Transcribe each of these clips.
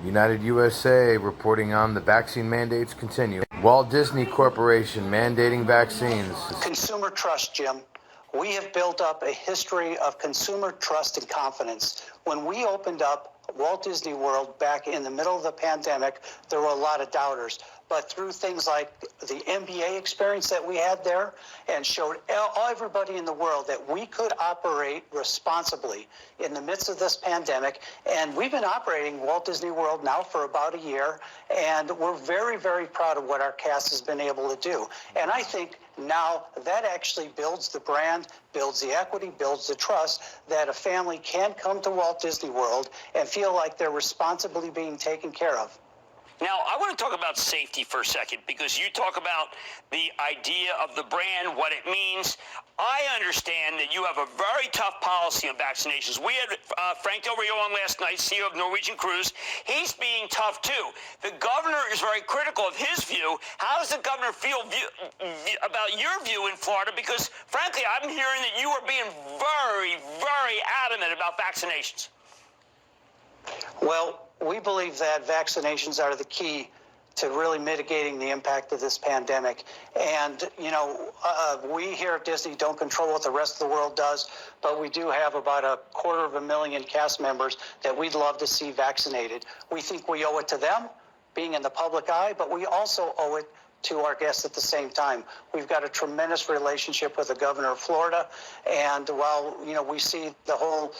United USA reporting on the vaccine mandates continue. Walt Disney Corporation mandating vaccines. Consumer trust, Jim. We have built up a history of consumer trust and confidence. When we opened up Walt Disney World back in the middle of the pandemic, there were a lot of doubters. But through things like the NBA experience that we had there and showed everybody in the world that we could operate responsibly in the midst of this pandemic. And we've been operating Walt Disney World now for about a year, and we're very, very proud of what our cast has been able to do. And I think now that actually builds the brand, builds the equity, builds the trust that a family can come to Walt Disney World and feel like they're responsibly being taken care of. Now, I want to talk about safety for a second, because you talk about the idea of the brand, what it means. I understand that you have a very tough policy on vaccinations. We had Frank Del Rio on last night, CEO of Norwegian Cruise. He's being tough, too. The governor is very critical of his view. How does the governor feel about your view in Florida? Because, frankly, I'm hearing that you are being very, very adamant about vaccinations. Well, we believe that vaccinations are the key to really mitigating the impact of this pandemic. And, we here at Disney don't control what the rest of the world does, but we do have about 250,000 cast members that we'd love to see vaccinated. We think we owe it to them, being in the public eye, but we also owe it to our guests at the same time. We've got a tremendous relationship with the governor of Florida, and while we see the whole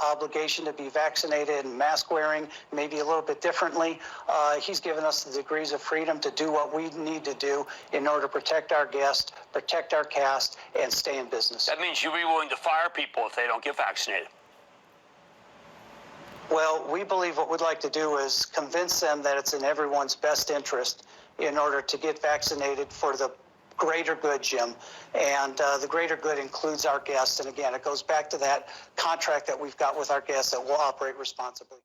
obligation to be vaccinated and mask wearing maybe a little bit differently, he's given us the degrees of freedom to do what we need to do in order to protect our guests, protect our cast, and stay in business. That means you'll be willing to fire people if they don't get vaccinated. Well, we believe what we'd like to do is convince them that it's in everyone's best interest in order to get vaccinated for the greater good, Jim. And the greater good includes our guests. And again, it goes back to that contract that we've got with our guests that will operate responsibly.